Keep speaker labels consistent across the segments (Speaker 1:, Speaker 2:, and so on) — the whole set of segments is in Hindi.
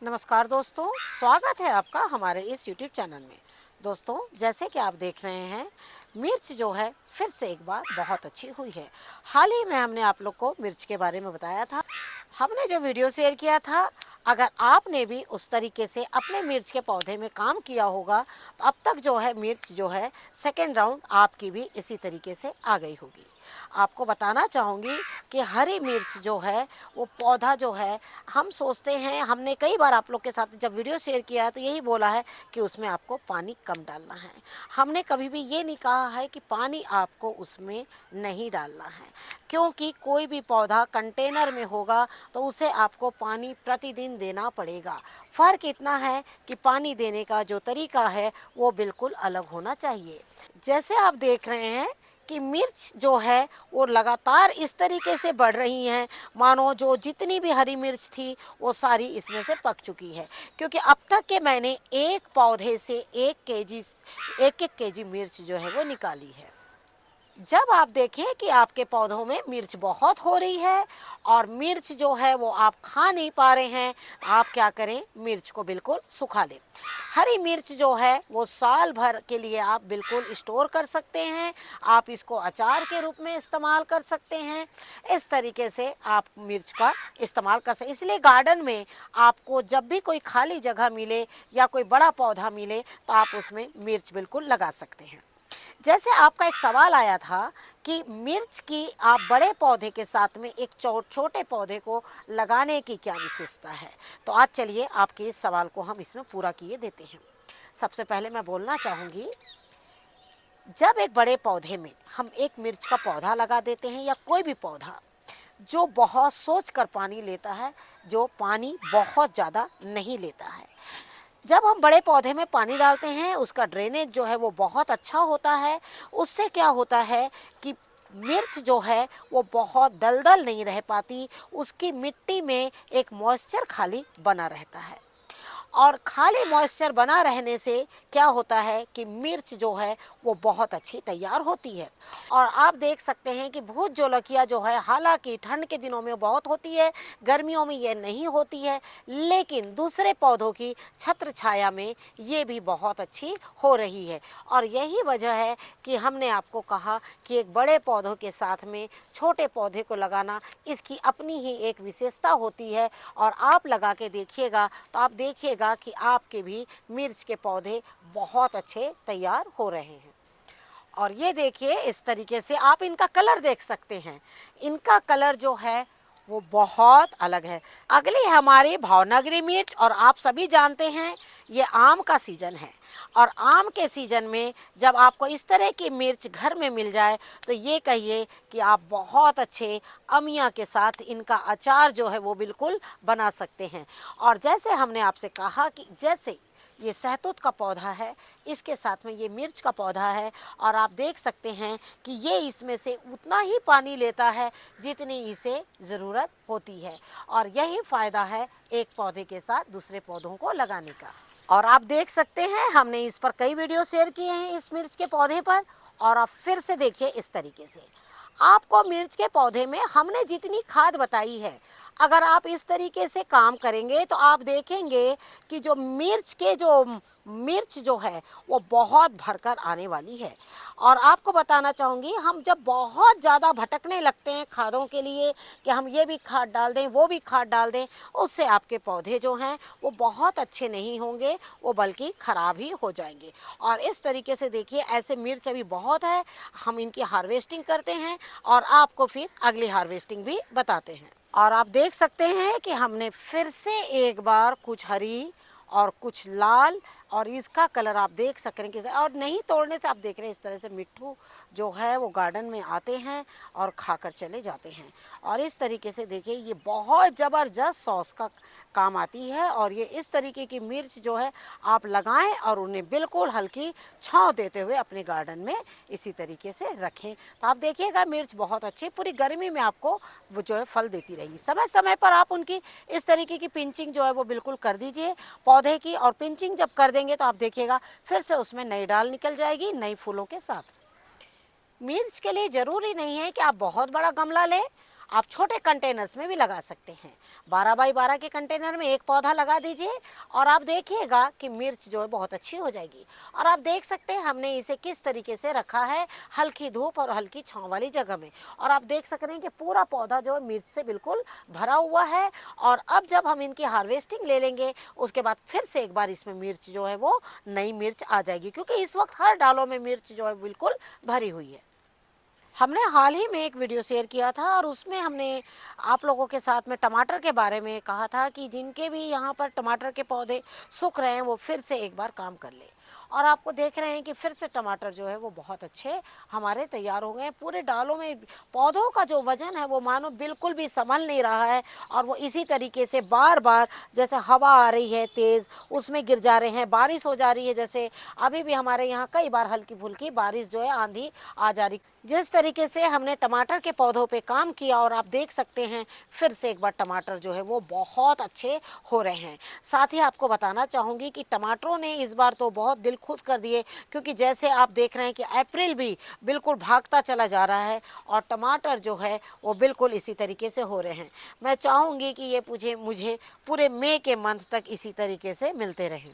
Speaker 1: नमस्कार दोस्तों, स्वागत है आपका हमारे इस YouTube चैनल में। दोस्तों, जैसे कि आप देख रहे हैं, मिर्च जो है फिर से एक बार बहुत अच्छी हुई है। हाल ही में हमने आप लोग को मिर्च के बारे में बताया था। हमने जो वीडियो शेयर किया था, अगर आपने भी उस तरीके से अपने मिर्च के पौधे में काम किया होगा तो अब तक जो है मिर्च जो है सेकेंड राउंड आपकी भी इसी तरीके से आ गई होगी। आपको बताना चाहूँगी कि हरी मिर्च जो है वो पौधा जो है, हम सोचते हैं, हमने कई बार आप लोग के साथ जब वीडियो शेयर किया है तो यही बोला है कि उसमें आपको पानी कम डालना है। हमने कभी भी ये नहीं कहा है कि पानी आपको उसमें नहीं डालना है, क्योंकि कोई भी पौधा कंटेनर में होगा तो उसे आपको पानी प्रतिदिन देना पड़ेगा। फ़र्क इतना है कि पानी देने का जो तरीका है वो बिल्कुल अलग होना चाहिए। जैसे आप देख रहे हैं कि मिर्च जो है वो लगातार इस तरीके से बढ़ रही हैं, मानो जो जितनी भी हरी मिर्च थी वो सारी इसमें से पक चुकी है, क्योंकि अब तक के मैंने एक पौधे से 1 केजी मिर्च जो है वो निकाली है। जब आप देखें कि आपके पौधों में मिर्च बहुत हो रही है और मिर्च जो है वो आप खा नहीं पा रहे हैं, आप क्या करें, मिर्च को बिल्कुल सुखा लें। हरी मिर्च जो है वो साल भर के लिए आप बिल्कुल स्टोर कर सकते हैं। आप इसको अचार के रूप में इस्तेमाल कर सकते हैं। इस तरीके से आप मिर्च का इस्तेमाल कर सकते। इसलिए गार्डन में आपको जब भी कोई खाली जगह मिले या कोई बड़ा पौधा मिले तो आप उसमें मिर्च बिल्कुल लगा सकते हैं। जैसे आपका एक सवाल आया था कि मिर्च की आप बड़े पौधे के साथ में एक छोटे पौधे को लगाने की क्या विशेषता है, तो आज चलिए आपके इस सवाल को हम इसमें पूरा किए देते हैं। सबसे पहले मैं बोलना चाहूँगी, जब एक बड़े पौधे में हम एक मिर्च का पौधा लगा देते हैं या कोई भी पौधा जो बहुत सोच कर पानी लेता है, जो पानी बहुत ज़्यादा नहीं लेता है, जब हम बड़े पौधे में पानी डालते हैं उसका ड्रेनेज जो है वो बहुत अच्छा होता है। उससे क्या होता है कि मिर्च जो है वो बहुत दलदल नहीं रह पाती, उसकी मिट्टी में एक मॉइस्चर खाली बना रहता है। और खाली मॉइस्चर बना रहने से क्या होता है कि मिर्च जो है वो बहुत अच्छी तैयार होती है। और आप देख सकते हैं कि भूत जोलकिया जो है, हालांकि ठंड के दिनों में बहुत होती है, गर्मियों में ये नहीं होती है, लेकिन दूसरे पौधों की छत्र छाया में ये भी बहुत अच्छी हो रही है। और यही वजह है कि हमने आपको कहा कि एक बड़े पौधों के साथ में छोटे पौधे को लगाना, इसकी अपनी ही एक विशेषता होती है। और आप लगा के देखिएगा तो आप देखिएगा कि आपके भी मिर्च के पौधे बहुत अच्छे तैयार हो रहे हैं। और ये देखिए, इस तरीके से आप इनका कलर देख सकते हैं। इनका कलर जो है वो बहुत अलग है। अगली हमारी भावनगरी मिर्च, और आप सभी जानते हैं ये आम का सीज़न है। और आम के सीज़न में जब आपको इस तरह की मिर्च घर में मिल जाए तो ये कहिए कि आप बहुत अच्छे अमिया के साथ इनका अचार जो है वो बिल्कुल बना सकते हैं। और जैसे हमने आपसे कहा कि जैसे ये सहतूत का पौधा है, इसके साथ में ये मिर्च का पौधा है, और आप देख सकते हैं कि ये इसमें से उतना ही पानी लेता है जितनी इसे ज़रूरत होती है। और यही फ़ायदा है एक पौधे के साथ दूसरे पौधों को लगाने का। और आप देख सकते हैं हमने इस पर कई वीडियो शेयर किए हैं इस मिर्च के पौधे पर। और आप फिर से देखिए, इस तरीके से आपको मिर्च के पौधे में हमने जितनी खाद बताई है, अगर आप इस तरीके से काम करेंगे तो आप देखेंगे कि जो मिर्च जो है वो बहुत भरकर आने वाली है। और आपको बताना चाहूँगी, हम जब बहुत ज़्यादा भटकने लगते हैं खादों के लिए कि हम ये भी खाद डाल दें, वो भी खाद डाल दें, उससे आपके पौधे जो हैं वो बहुत अच्छे नहीं होंगे, वो बल्कि ख़राब ही हो जाएंगे। और इस तरीके से देखिए, ऐसे मिर्च अभी बहुत है, हम इनकी हार्वेस्टिंग करते हैं और आपको फिर अगली हार्वेस्टिंग भी बताते हैं। और आप देख सकते हैं कि हमने फिर से एक बार कुछ हरी और कुछ लाल, और इसका कलर आप देख सक रहे हैं कि, और नहीं तोड़ने से आप देख रहे हैं इस तरह से मिट्ठू जो है वो गार्डन में आते हैं और खाकर चले जाते हैं। और इस तरीके से देखिए, ये बहुत ज़बरदस्त सॉस का काम आती है। और ये इस तरीके की मिर्च जो है आप लगाएं और उन्हें बिल्कुल हल्की छांव देते हुए अपने गार्डन में इसी तरीके से रखें, तो आप देखिएगा मिर्च बहुत अच्छी पूरी गर्मी में आपको वो जो है फल देती रहेगी। समय समय पर आप उनकी इस तरीके की पिंचिंग जो है वो बिल्कुल कर दीजिए पौधे की। और पिंचिंग जब कर देंगे तो आप देखिएगा फिर से उसमें नई डाल निकल जाएगी नई फूलों के साथ। मिर्च के लिए ज़रूरी नहीं है कि आप बहुत बड़ा गमला लें, आप छोटे कंटेनर्स में भी लगा सकते हैं। 12 बाई 12 के कंटेनर में एक पौधा लगा दीजिए और आप देखिएगा कि मिर्च जो है बहुत अच्छी हो जाएगी। और आप देख सकते हैं हमने इसे किस तरीके से रखा है, हल्की धूप और हल्की छांव वाली जगह में। और आप देख सक रहे हैं कि पूरा पौधा जो है मिर्च से बिल्कुल भरा हुआ है। और अब जब हम इनकी हार्वेस्टिंग ले लेंगे उसके बाद फिर से एक बार इसमें मिर्च जो है वो नई मिर्च आ जाएगी, क्योंकि इस वक्त हर डालों में मिर्च जो है बिल्कुल भरी हुई है। हमने हाल ही में एक वीडियो शेयर किया था और उसमें हमने आप लोगों के साथ में टमाटर के बारे में कहा था कि जिनके भी यहाँ पर टमाटर के पौधे सूख रहे हैं वो फिर से एक बार काम कर ले। और आपको देख रहे हैं कि फिर से टमाटर जो है वो बहुत अच्छे हमारे तैयार हो गए हैं। पूरे डालों में पौधों का जो वजन है वो मानो बिल्कुल भी संभल नहीं रहा है और वो इसी तरीके से बार बार जैसे हवा आ रही है तेज़ उसमें गिर जा रहे हैं, बारिश हो जा रही है। जैसे अभी भी हमारे यहाँ कई बार हल्की फुल्की बारिश जो है आंधी आ जा रही। जिस तरीके से हमने टमाटर के पौधों पे काम किया और आप देख सकते हैं फिर से एक बार टमाटर जो है वो बहुत अच्छे हो रहे हैं। साथ ही आपको बताना चाहूँगी कि टमाटरों ने इस बार तो बहुत दिल खुश कर दिए, क्योंकि जैसे आप देख रहे हैं कि अप्रैल भी बिल्कुल भागता चला जा रहा है और टमाटर जो है वो बिल्कुल इसी तरीके से हो रहे हैं। मैं चाहूँगी कि ये मुझे पूरे मई के मंथ तक इसी तरीके से मिलते रहें।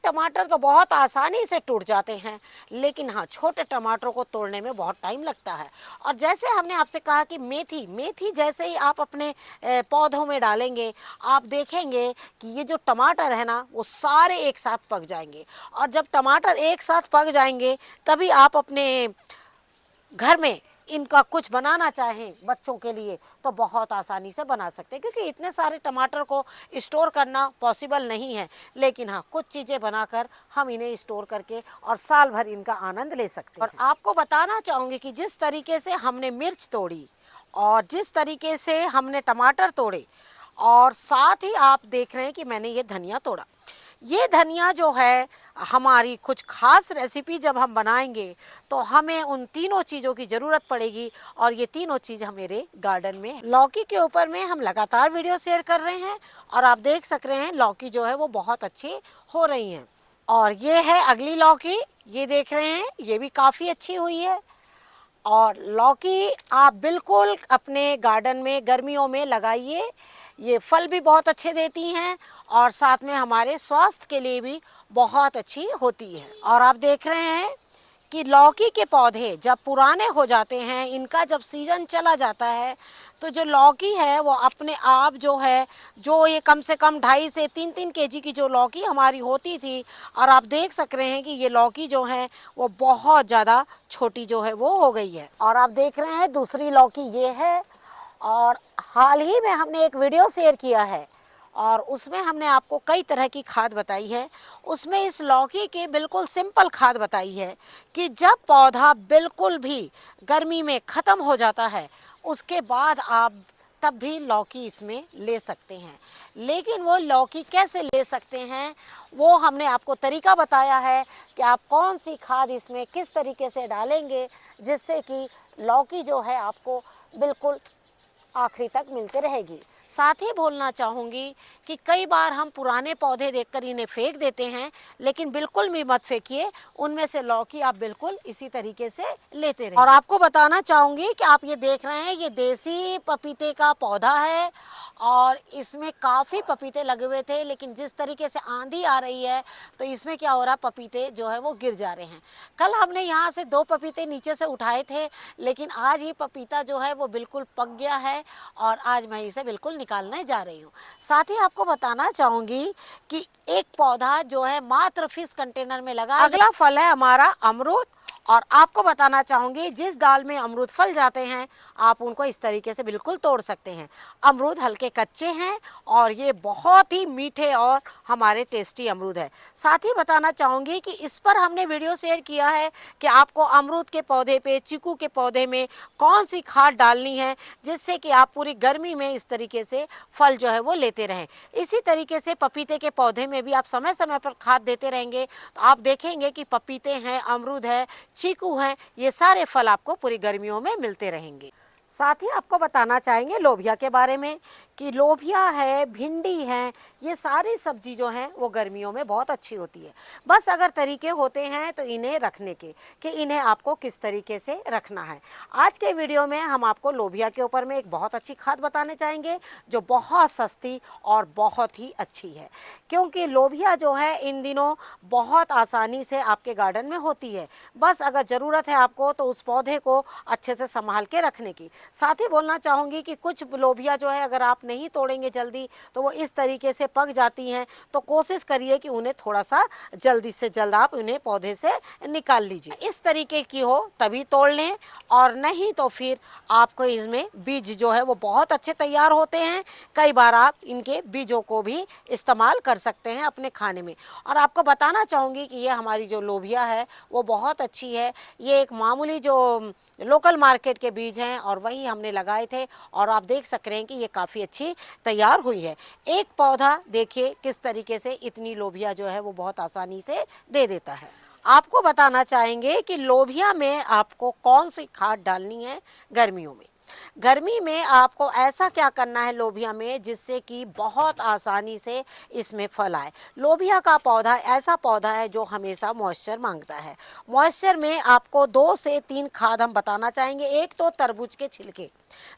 Speaker 1: टमाटर तो बहुत आसानी से टूट जाते हैं, लेकिन हाँ छोटे टमाटरों को तोड़ने में बहुत टाइम लगता है। और जैसे हमने आपसे कहा कि मेथी जैसे ही आप अपने पौधों में डालेंगे आप देखेंगे कि ये जो टमाटर है ना वो सारे एक साथ पक जाएंगे। और जब टमाटर एक साथ पक जाएंगे तभी आप अपने घर में इनका कुछ बनाना चाहें बच्चों के लिए तो बहुत आसानी से बना सकते हैं, क्योंकि इतने सारे टमाटर को स्टोर करना पॉसिबल नहीं है। लेकिन हाँ कुछ चीज़ें बनाकर हम इन्हें स्टोर करके और साल भर इनका आनंद ले सकते हैं। और आपको बताना चाहूँगी कि जिस तरीके से हमने मिर्च तोड़ी और जिस तरीके से हमने टमाटर तोड़े और साथ ही आप देख रहे हैं कि मैंने ये धनिया तोड़ा। ये धनिया जो है हमारी कुछ खास रेसिपी जब हम बनाएंगे तो हमें उन तीनों चीज़ों की ज़रूरत पड़ेगी और ये तीनों चीज़ मेरे गार्डन में लौकी के ऊपर में हम लगातार वीडियो शेयर कर रहे हैं और आप देख सक रहे हैं लौकी जो है वो बहुत अच्छी हो रही हैं। और ये है अगली लौकी, ये देख रहे हैं ये भी काफ़ी अच्छी हुई है। और लौकी आप बिल्कुल अपने गार्डन में गर्मियों में लगाइए, ये फल भी बहुत अच्छे देती हैं और साथ में हमारे स्वास्थ्य के लिए भी बहुत अच्छी होती है। और आप देख रहे हैं कि लौकी के पौधे जब पुराने हो जाते हैं, इनका जब सीज़न चला जाता है तो जो लौकी है वो अपने आप जो है जो ये कम से कम 2.5 से 3 केजी की जो लौकी हमारी होती थी और आप देख सक रहे हैं कि ये लौकी जो है वो बहुत ज़्यादा छोटी जो है वो हो गई है। और आप देख रहे हैं दूसरी लौकी ये है। और हाल ही में हमने एक वीडियो शेयर किया है और उसमें हमने आपको कई तरह की खाद बताई है। उसमें इस लौकी की बिल्कुल सिंपल खाद बताई है कि जब पौधा बिल्कुल भी गर्मी में ख़त्म हो जाता है उसके बाद आप तब भी लौकी इसमें ले सकते हैं। लेकिन वो लौकी कैसे ले सकते हैं वो हमने आपको तरीका बताया है कि आप कौन सी खाद इसमें किस तरीके से डालेंगे जिससे कि लौकी जो है आपको बिल्कुल आखिरी तक मिलते रहेगी। साथ ही बोलना चाहूँगी कि कई बार हम पुराने पौधे देखकर इन्हें फेंक देते हैं, लेकिन बिल्कुल भी मत फेंकिए, उनमें से लौकी आप बिल्कुल इसी तरीके से लेते रहें। और आपको बताना चाहूँगी कि आप ये देख रहे हैं ये देसी पपीते का पौधा है और इसमें काफ़ी पपीते लगे हुए थे, लेकिन जिस तरीके से आंधी आ रही है तो इसमें क्या हो रहा है पपीते जो है वो गिर जा रहे हैं। कल हमने यहाँ से 2 पपीते नीचे से उठाए थे, लेकिन आज ये पपीता जो है वो बिल्कुल पक गया है और आज मैं इसे बिल्कुल निकालने जा रही हूँ। साथ ही आपको बताना चाहूँगी कि एक पौधा जो है मात्र फिश कंटेनर में लगा। अगला फल है हमारा अमरूद और आपको बताना चाहूँगी जिस डाल में अमरूद फल जाते हैं आप उनको इस तरीके से बिल्कुल तोड़ सकते हैं। अमरूद हल्के कच्चे हैं और ये बहुत ही मीठे और हमारे टेस्टी अमरूद है। साथ ही बताना चाहूँगी कि इस पर हमने वीडियो शेयर किया है कि आपको अमरूद के पौधे पे चीकू के पौधे में कौन सी खाद डालनी है जिससे कि आप पूरी गर्मी में इस तरीके से फल जो है वो लेते रहें। इसी तरीके से पपीते के पौधे में भी आप समय समय पर खाद देते रहेंगे तो आप देखेंगे कि पपीते हैं, अमरूद है, चीकू हैं, ये सारे फल आपको पूरी गर्मियों में मिलते रहेंगे। साथ ही आपको बताना चाहेंगे लोबिया के बारे में कि लोबिया है, भिंडी है, ये सारी सब्जी जो हैं वो गर्मियों में बहुत अच्छी होती है। बस अगर तरीके होते हैं तो इन्हें रखने के, कि इन्हें आपको किस तरीके से रखना है। आज के वीडियो में हम आपको लोबिया के ऊपर में एक बहुत अच्छी खाद बताने चाहेंगे जो बहुत सस्ती और बहुत ही अच्छी है, क्योंकि लोबिया जो है इन दिनों बहुत आसानी से आपके गार्डन में होती है। बस अगर ज़रूरत है आपको तो उस पौधे को अच्छे से संभाल के रखने की। साथ ही बोलना चाहूँगी कि कुछ लोबिया जो है अगर आप नहीं तोड़ेंगे जल्दी तो वो इस तरीके से पक जाती हैं, तो कोशिश करिए कि उन्हें थोड़ा सा जल्दी से जल्द आप उन्हें पौधे से निकाल लीजिए। इस तरीके की हो तभी तोड़ लें, और नहीं तो फिर आपको इसमें बीज जो है वो बहुत अच्छे तैयार होते हैं। कई बार आप इनके बीजों को भी इस्तेमाल कर सकते हैं अपने खाने में। और आपको बताना चाहूँगी कि ये हमारी जो लोबिया है वो बहुत अच्छी है। ये एक मामूली जो लोकल मार्केट के बीज हैं और वही हमने लगाए थे, और आप देख सक रहे हैं कि ये काफ़ी अच्छी तैयार हुई है। एक पौधा देखिए किस तरीके से इतनी लोबिया जो है वो बहुत आसानी से दे देता है। आपको बताना चाहेंगे कि लोबिया में आपको कौन सी खाद डालनी है गर्मियों में। गर्मी में आपको ऐसा क्या करना है लोबिया में जिससे कि बहुत आसानी से इसमें फल आए। लोबिया का पौधा ऐसा पौधा है जो हमेशा मॉइस्चर मांगता है। मॉइस्चर में आपको 2 से 3 खाद हम बताना चाहेंगे। एक तो तरबूज के छिलके।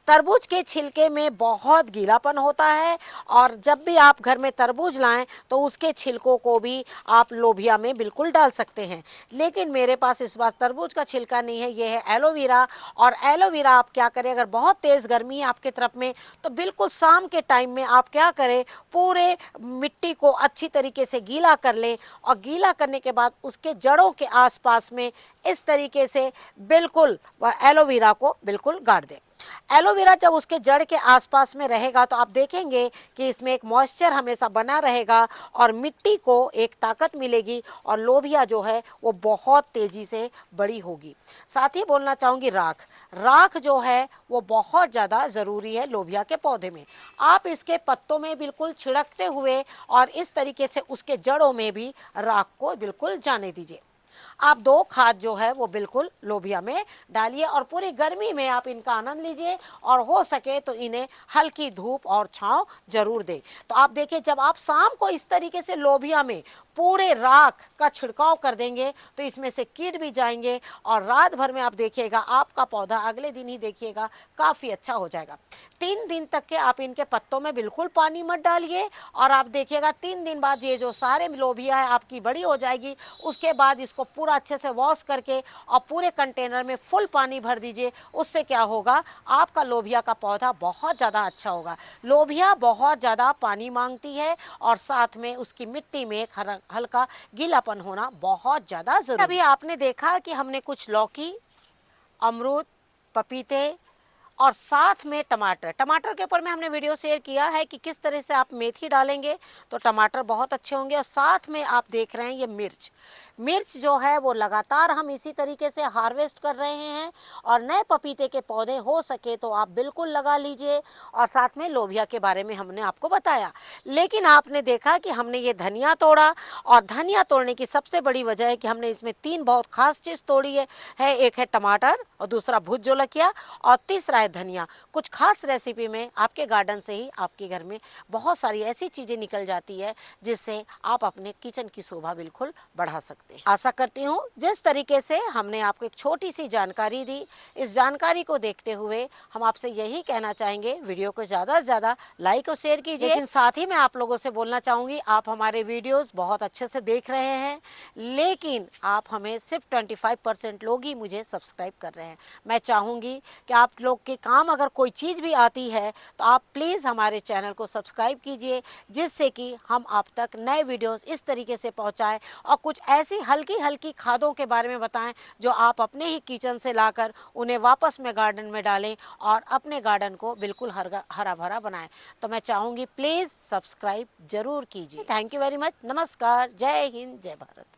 Speaker 1: तरबूज के छिलके में बहुत गीलापन होता है, और जब भी आप घर में तरबूज लाएं तो उसके छिलकों को भी आप लोबिया में बिल्कुल डाल सकते हैं। लेकिन मेरे पास इस बार तरबूज का छिलका नहीं है, ये है एलोवेरा। और एलोवेरा आप क्या करें, अगर बहुत तेज़ गर्मी है आपकी तरफ में तो बिल्कुल शाम के टाइम में आप क्या करें, पूरे मिट्टी को अच्छी तरीके से गीला कर लें, और गीला करने के बाद उसके जड़ों के आसपास में इस तरीके से बिल्कुल एलोवेरा को बिल्कुल गाड़ दें। एलोवेरा जब उसके जड़ के आसपास में रहेगा तो आप देखेंगे कि इसमें एक मॉइस्चर हमेशा बना रहेगा और मिट्टी को एक ताकत मिलेगी, और लोबिया जो है वो बहुत तेज़ी से बड़ी होगी। साथ ही बोलना चाहूँगी राख। राख जो है वो बहुत ज़्यादा ज़रूरी है लोबिया के पौधे में। आप इसके पत्तों में बिल्कुल छिड़कते हुए और इस तरीके से उसके जड़ों में भी राख को बिल्कुल जाने दीजिए। आप 2 खाद जो है वो बिल्कुल लोबिया में डालिए, और पूरी गर्मी में आप इनका आनंद लीजिए, और हो सके तो इन्हें हल्की धूप और छांव जरूर दें। तो आप देखिए जब आप शाम को इस तरीके से लोबिया में पूरे राख का छिड़काव कर देंगे तो इसमें से कीट भी जाएंगे, और रात भर में आप देखिएगा आपका पौधा अगले दिन ही देखिएगा काफ़ी अच्छा हो जाएगा। 3 दिन तक के आप इनके पत्तों में बिल्कुल पानी मत डालिए, और आप देखिएगा 3 दिन बाद ये जो सारे लोबिया है आपकी बड़ी हो जाएगी। उसके बाद इसको पूरा अच्छे से वॉश करके और पूरे कंटेनर में फुल पानी भर दीजिए। उससे क्या होगा, आपका लोबिया का पौधा बहुत ज़्यादा अच्छा होगा। लोबिया बहुत ज़्यादा पानी मांगती है, और साथ में उसकी मिट्टी में एक हल्का गीलापन होना बहुत ज़्यादा ज़रूरी है। अभी आपने देखा कि हमने कुछ लौकी, अमरूद, पपीते और साथ में टमाटर के ऊपर में हमने वीडियो शेयर किया है कि किस तरह से आप मेथी डालेंगे तो टमाटर बहुत अच्छे होंगे। और साथ में आप देख रहे हैं ये मिर्च जो है वो लगातार हम इसी तरीके से हार्वेस्ट कर रहे हैं, और नए पपीते के पौधे हो सके तो आप बिल्कुल लगा लीजिए। और साथ में लोबिया के बारे में हमने आपको बताया। लेकिन आपने देखा कि हमने ये धनिया तोड़ा, और धनिया तोड़ने की सबसे बड़ी वजह है कि हमने इसमें 3 बहुत खास चीज़ तोड़ी है। एक है टमाटर, और दूसरा भुज जोलकिया, और तीसरा है धनिया। कुछ खास रेसिपी में आपके गार्डन से ही आपके घर में बहुत सारी ऐसी चीज़ें निकल जाती है जिससे आप अपने किचन की शोभा बिल्कुल बढ़ा सकते हैं। आशा करती हूँ जिस तरीके से हमने आपको एक छोटी सी जानकारी दी, इस जानकारी को देखते हुए हम आपसे यही कहना चाहेंगे, वीडियो को ज़्यादा से ज़्यादा लाइक और शेयर कीजिए। लेकिन साथ ही मैं आप लोगों से बोलना चाहूँगी, आप हमारे वीडियोस बहुत अच्छे से देख रहे हैं, लेकिन आप हमें सिर्फ 25% लोग ही मुझे सब्सक्राइब कर रहे हैं। मैं चाहूँगी कि आप लोग के काम अगर कोई चीज़ भी आती है तो आप प्लीज़ हमारे चैनल को सब्सक्राइब कीजिए, जिससे कि हम आप तक नए वीडियोस इस तरीके से पहुंचाएं, और कुछ ऐसी हल्की हल्की खादों के बारे में बताएं जो आप अपने ही किचन से लाकर उन्हें वापस में गार्डन में डालें और अपने गार्डन को बिल्कुल हरा भरा बनाएं। तो मैं चाहूँगी प्लीज़ सब्सक्राइब जरूर कीजिए। Thank you very much. नमस्कार, जय हिंद, जय भारत।